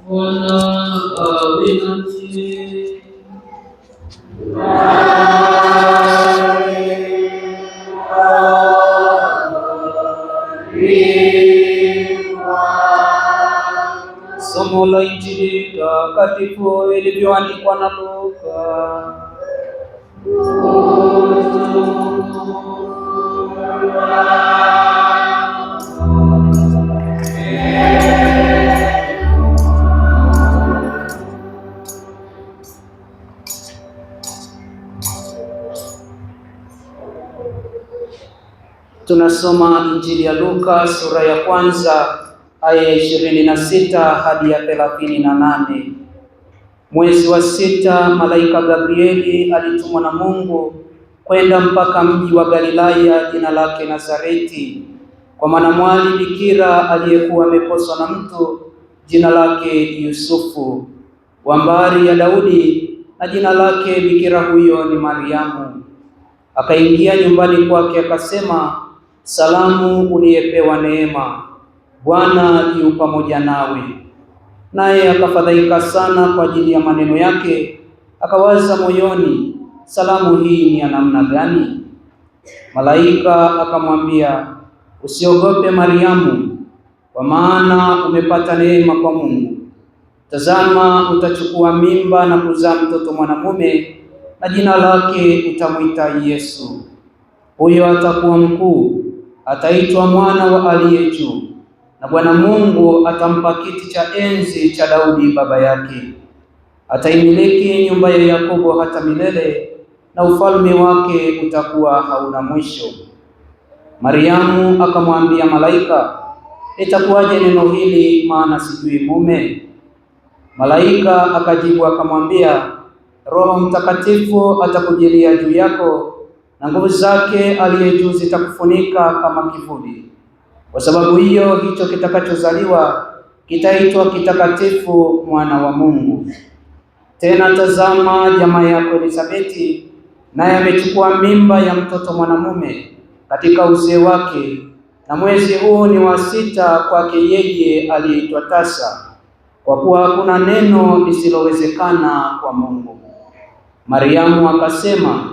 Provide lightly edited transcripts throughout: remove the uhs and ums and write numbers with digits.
Bwana awe nanyi. Somo la Injili takatifu ilivyoandikwa na Luka. Tunasoma Injili ya Luka sura ya kwanza aya ya 26 hadi ya 38. Mwezi wa 6, malaika Gabrieli alitumwa na Mungu kwenda mpaka mji wa Galilaya jina lake Nazareti, kwa mwanamwali bikira aliyekuwa ameposwa na mtu jina lake Yusufu, wa mbari ya Daudi, na jina lake bikira huyo ni Mariamu. Akaingia nyumbani kwake akasema, salamu uliyepewa neema, Bwana yu pamoja nawe. Naye akafadhaika sana kwa ajili ya maneno yake, akawaza moyoni, salamu hii ni ya namna gani? Malaika akamwambia, usiogope Mariamu, kwa maana umepata neema kwa Mungu. Tazama, utachukua mimba na kuzaa mtoto mwanamume, na jina lake utamwita Yesu. Huyo atakuwa mkuu, ataitwa mwana wa Aliye Juu, na Bwana Mungu atampa kiti cha enzi cha Daudi baba yake. Ataimiliki nyumba ya Yakobo hata milele, na ufalme wake utakuwa hauna mwisho. Mariamu akamwambia malaika, itakuwaje neno hili, maana sijui mume? Malaika akajibu akamwambia, Roho Mtakatifu atakujilia juu yako, na nguvu zake Aliye Juu zitakufunika kama kivuli. Kwa sababu hiyo, hicho kitakachozaliwa kitaitwa kitakatifu, mwana wa Mungu. Tena tazama, jamaa yako Elisabeti naye amechukua mimba ya mtoto mwanamume katika uzee wake, na mwezi huu ni wa 6 kwake yeye aliyeitwa tasa, kwa kuwa hakuna neno lisilowezekana kwa Mungu. Mariamu akasema,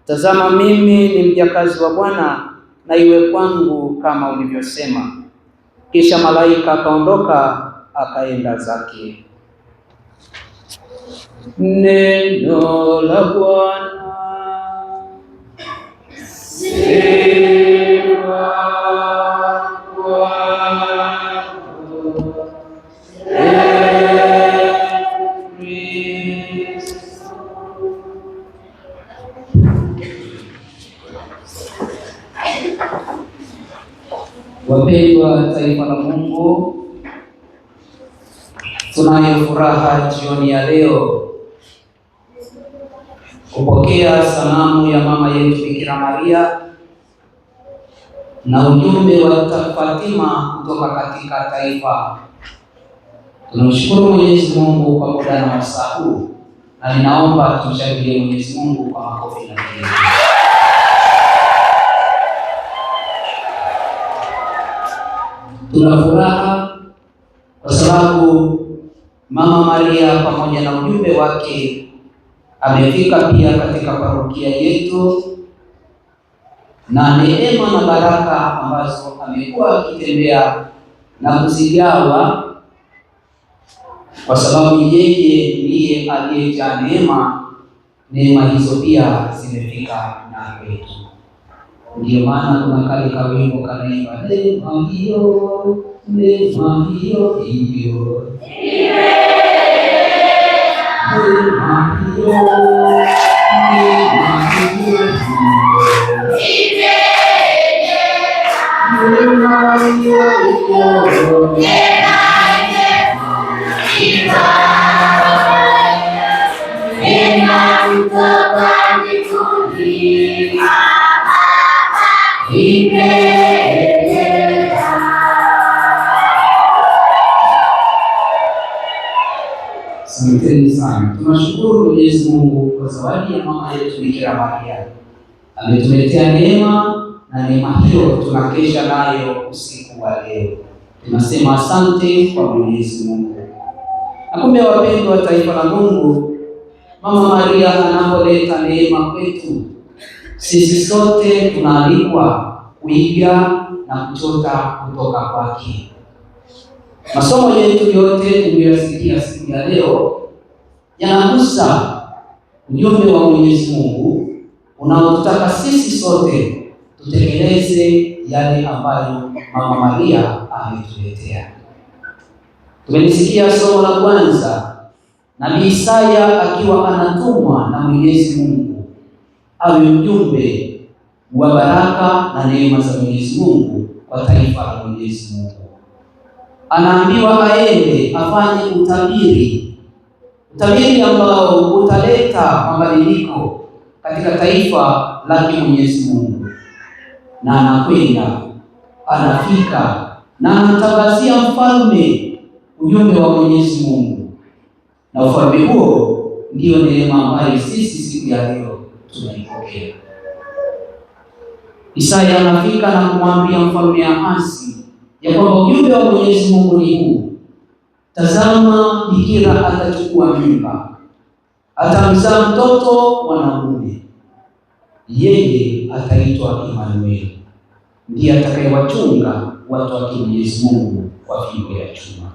tazama, mimi ni mjakazi wa Bwana, na iwe kwangu kama ulivyosema. Kisha malaika akaondoka akaenda zake. Neno la Bwana. Sifa kwako, Kristo. Wapendwa taifa la Mungu, tunayo furaha jioni ya leo kupokea salamu ya mama yetu Bikira Maria na ujumbe wa Fatima kutoka katika taifa. Tunamshukuru Mwenyezi Mungu kwa muda na wasaa huu, na ninaomba tumshangilie Mwenyezi Mungu kwa makofi na vigelegele. Tuna furaha kwa sababu Mama Maria pamoja na ujumbe wake amefika pia katika parokia yetu, na neema na baraka ambazo amekuwa akitembea na kuzigawa, kwa sababu yeye ndiye aliyejaa neema. Neema hizo pia zimefika na kwetu. Ndio maana kuna kale kawimbo kanaimba, neema hiyo, neema hiyo hiyo, neema hiyo, neema hiyo Asanteni sana. Tunashukuru Mwenyezi Mungu kwa zawadi ya mama yetu Bikira Maria. Ametuletea neema, na neema hiyo tunakesha nayo usiku wa leo. Tunasema asante kwa Mwenyezi Mungu. Na kumbe, wapendwa wa taifa la Mungu, Mama Maria anapoleta neema kwetu, sisi sote tunaalikwa kuiga na kuchota kutoka kwake. Masomo yetu yote tuliyosikia siku ya leo yanagusa ujumbe wa Mwenyezi Mungu unaotutaka sisi sote tutekeleze yale ambayo Mama Maria ametuletea. Tumelisikia somo la kwanza, Nabii Isaya akiwa anatumwa na Mwenyezi Mungu awe mjumbe wa baraka na neema za Mwenyezi Mungu kwa taifa la Mwenyezi Mungu. Anaambiwa aende afanye utabiri ambao utaleta mabadiliko katika taifa lake Mwenyezi Mungu. Na anakwenda, anafika na anatangazia mfalme ujumbe wa Mwenyezi Mungu, na ufalme huo ndio neema ambayo sisi siku ya leo tunaipokea. Isaya anafika na kumwambia mfalme Ahasi ya kwamba ujumbe wa Mwenyezi Mungu ni huu: tazama, bikira atachukua mimba, atamzaa mtoto mwanamume, yeye ataitwa Imanueli, ndiye atakayewachunga watu wa Mwenyezi Mungu kwa fimbo ya chuma.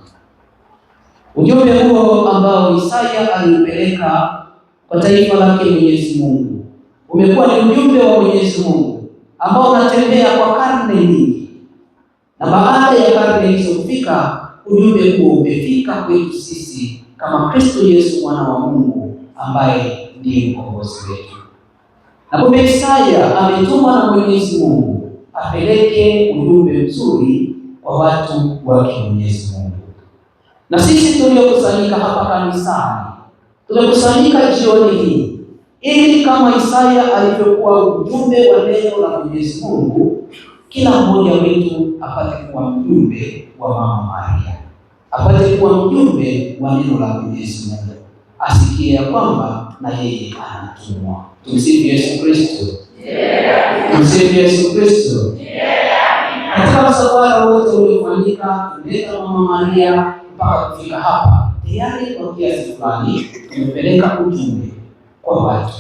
Ujumbe huo ambao Isaya alipeleka kwa taifa lake Mwenyezi Mungu umekuwa ni ujumbe wa Mwenyezi Mungu ambao unatembea kwa karne nyingi, na baada ya karne hizo kufika, ujumbe huo umefika kwetu sisi kama Kristo Yesu mwana wa Mungu ambaye ndiye mkombozi wetu. Na kumbe Isaya ametumwa na Mwenyezi Mungu apeleke ujumbe mzuri kwa watu wa Mwenyezi Mungu. Na sisi tuliokusanyika hapa kanisani, tumekusanyika jioni hii ili kama Isaya alivyokuwa ujumbe wa neno la Mwenyezi Mungu, kila mmoja wetu apate kuwa mjumbe wa Mama Maria, apate kuwa mjumbe wa neno la Mwenyezi Mungu, asikie ya kwamba na yeye anatumwa. Tumsifu Yesu Kristo. Tumsifu Yesu Kristo. Katika msafara wote uliofanyika kuleta Mama Maria mpaka kufika hapa, tayari kwa kiasi fulani tumepeleka ujumbe kwa watu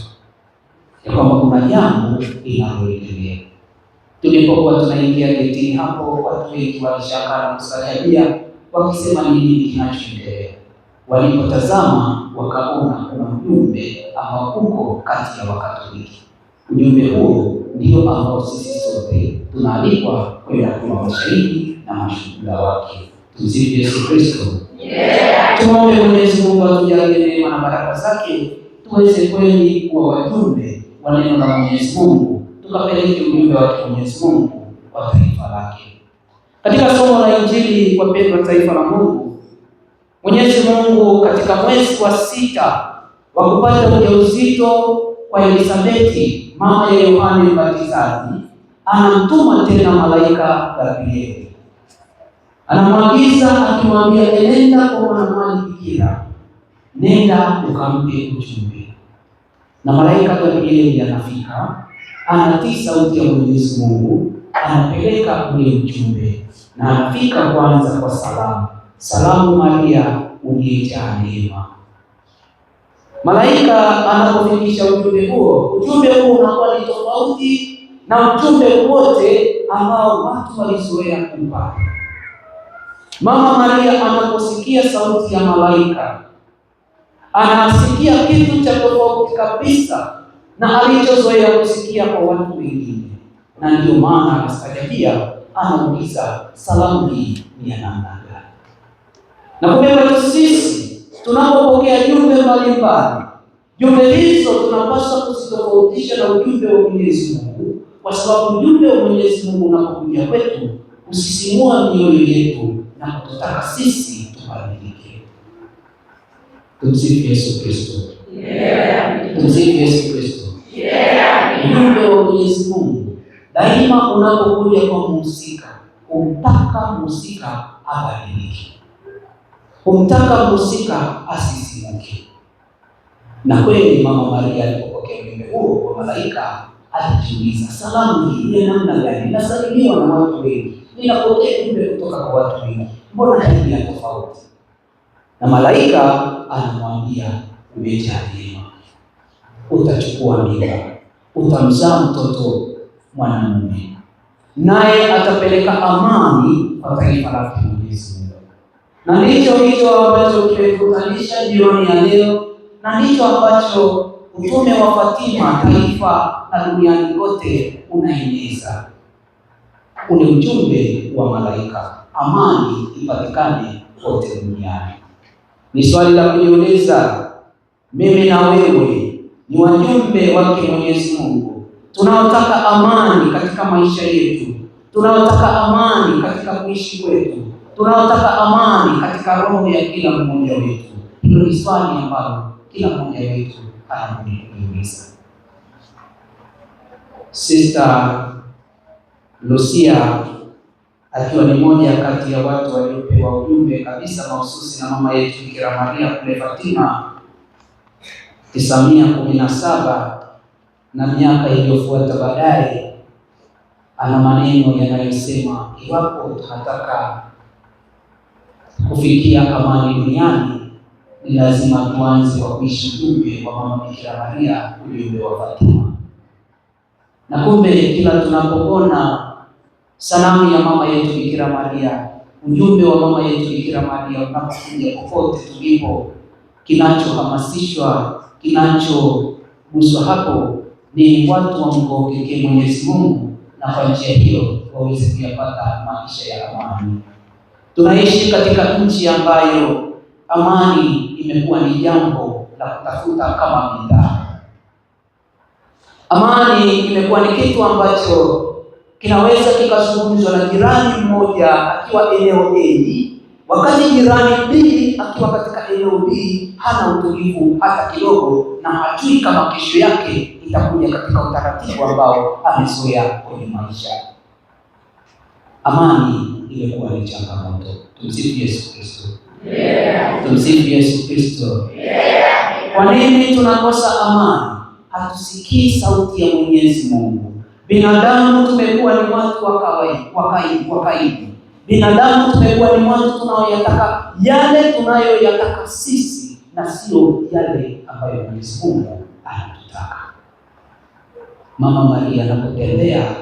ya kwamba kuna jambo linaloendelea. Tulipokuwa tunaingia getini hapo, watu wengi walishangaa na kustajabia wakisema ni nini kinachoendelea. Walipotazama wakaona kuna ujumbe ambao uko kati ya Wakatoliki. Ujumbe huo ndio ambao sisi sote tunaalikwa kwenda kuwa mashahidi na mashuhuda wake. Tumsifu Yesu Kristo. Tuombe Mwenyezi Mungu atujalie neema na baraka zake, tuweze kweli kuwa wajumbe wa neno la Mwenyezi Mungu, tukapeleke ujumbe wa Mwenyezi Mungu kwa taifa lake. Katika somo la Injili kwa pendwa taifa la Mungu, Mwenyezi Mungu katika mwezi wa 6 wa kupata ujauzito kwa Elisabeti mama ya Yohane Mbatizaji, anamtuma tena malaika Gabrieli. Anamwagiza akimwambia, nenda kwa mwanamwali bikira, nenda ukampe ujumbe. Na malaika Gabrieli anafika, anatii sauti ya Mwenyezi Mungu, anapeleka ule ujumbe, na anafika kwanza kwa salamu: salamu Maria, uliyejaa neema. Malaika anapofikisha ujumbe huo unakuwa ni tofauti na ujumbe wote ambao watu walizoea kupata. Mama Maria anaposikia sauti ya malaika, anasikia kitu cha tofauti kabisa na alichozoea kusikia kwa watu wengine, na ndio maana anastajabia, anauliza salamu hii ni ya namna gani? Na kumbe sisi tunapopokea jumbe mbalimbali, jumbe hizo tunapaswa kuzitofautisha na ujumbe wa Mwenyezi Mungu, kwa sababu ujumbe wa Mwenyezi Mungu unapokuja kwetu usisimua mioyo yetu na kututaka sisi tubadilike. Tumsifu Yesu Kristo. Tumsifu Yesu Kristo. Ujumbe wa Mwenyezi Mungu daima unapokuja kwa mhusika, umtaka mhusika abadilike, umtaka mhusika asisimuke. Na kweli Mama Maria alipopokea ujumbe huo kwa malaika, alijiuliza, salamu hii ni namna gani? Nasalimiwa na watu wengi, ninapokea ujumbe kutoka kwa watu wengi, mbona hii ni tofauti? na malaika anamwambia umejaa neema, utachukua mimba, utamzaa mtoto mwanamume, naye atapeleka amani kwa taifa lake Mwenyezi Mungu. Na ndicho hicho ambacho kimekutanisha jioni ya leo, na ndicho ambacho utume wa Fatima taifa na duniani kote unaeneza. Ule ujumbe wa malaika, amani ipatikane kote duniani. Ni swali la kujiuliza, mimi na wewe ni wajumbe wake Mwenyezi Mungu, tunaotaka amani katika maisha yetu, tunaotaka amani katika kuishi kwetu, tunaotaka amani katika roho ya kila mmoja wetu. Hilo ni swali ambalo kila mmoja wetu anabudi kujiuliza. Sister Lucia akiwa ni moja kati ya watu waliopewa ujumbe kabisa mahususi na mama yetu Bikira Maria kule Fatima 917 na miaka iliyofuata baadaye, ana maneno yanayosema iwapo tunataka kufikia amani duniani ni lazima tuanze kwa kuishi ujumbe wa mama Bikira Maria, ujumbe wa Fatima. Na kumbe kila tunapoona sanamu ya mama yetu Bikira Maria, ujumbe wa mama yetu Bikira Maria unapokuja popote tulipo, kinachohamasishwa, kinachoguswa hapo ni watu wamgokee Mwenyezi Mungu, na kwa njia hiyo waweze kuyapata maisha ya amani. Tunaishi katika nchi ambayo amani imekuwa ni jambo la kutafuta kama bidhaa. Amani imekuwa ni kitu ambacho kinaweza kikazungumzwa na jirani mmoja akiwa eneo A, wakati jirani B akiwa katika eneo B hana utulivu hata kidogo, na hajui kama kesho yake itakuja katika utaratibu ambao amezoea kwenye maisha. Amani imekuwa ni changamoto. Tumsifu Yesu Kristo. Tumsifu Yesu Kristo. Kwa nini tunakosa amani? Hatusikii sauti ya Mwenyezi Mungu. Binadamu tumekuwa ni watu wakaidi. Binadamu tumekuwa ni watu tunaoyataka yale tunayoyataka sisi na sio yale ambayo Mwenyezi Mungu anatutaka. Mama Maria anapotembea,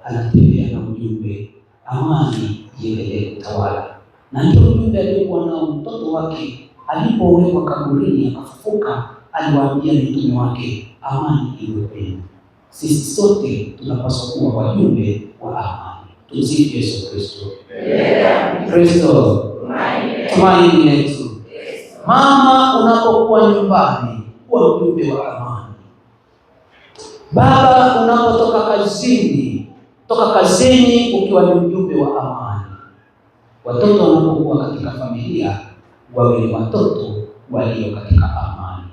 anatembea na ujumbe, amani iendelee kutawala. Na ndio ujumbe aliokuwa nao mtoto wake alipowekwa kaburini akafufuka, aliwaambia mitume wake, amani iwe kwenu. Sisi sote tunapaswa kuwa wajumbe wa amani. Tumsifu Yesu Kristo. Kristo tumaini letu. Mama, unapokuwa nyumbani, kuwa mjumbe wa amani. Baba, unapotoka kazini, toka kazini ukiwa ni mjumbe wa amani. Watoto wanapokuwa katika familia, wawe ni watoto walio katika amani.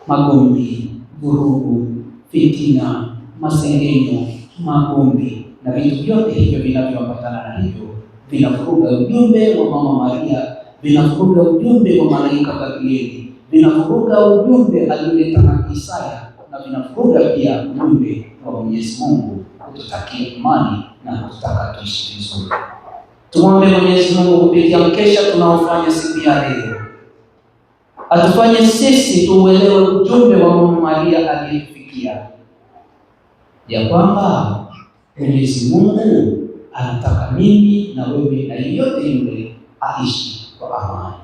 Magomvi, vurugu, fitina, masengenyo, magomvi na vitu vyote hivyo vinavyoambatana na hivyo vinavuruga ujumbe wa mama Maria, vinavuruga ujumbe wa malaika Gabrieli, vinavuruga ujumbe alioleta na Isaya, na vinavuruga pia ujumbe wa Mwenyezi Mungu kututakia imani na kututaka tuishi vizuri. Tumwombe Mwenyezi Mungu kupitia mkesha tunaofanya siku ya leo, atufanye sisi tuuelewe ujumbe wa mama Maria aliyetufikia, ya kwamba Mwenyezi Mungu anataka mimi na wewe na yeyote yule aishi kwa amani.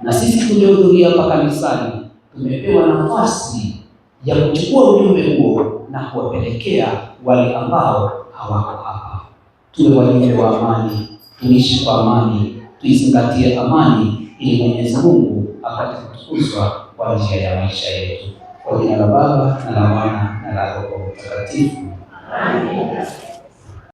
Na sisi tuliohudhuria hapa kanisani tumepewa nafasi ya kuchukua ujumbe huo na kuwapelekea wale ambao hawako hapa. Tuwe wajumbe wa amani, tuishi kwa amani, tuizingatie amani ili Mwenyezi Mungu apate kutukuzwa kwa njia ya maisha yetu. Kwa jina la Baba na la Mwana na la Roho Mtakatifu. Amen.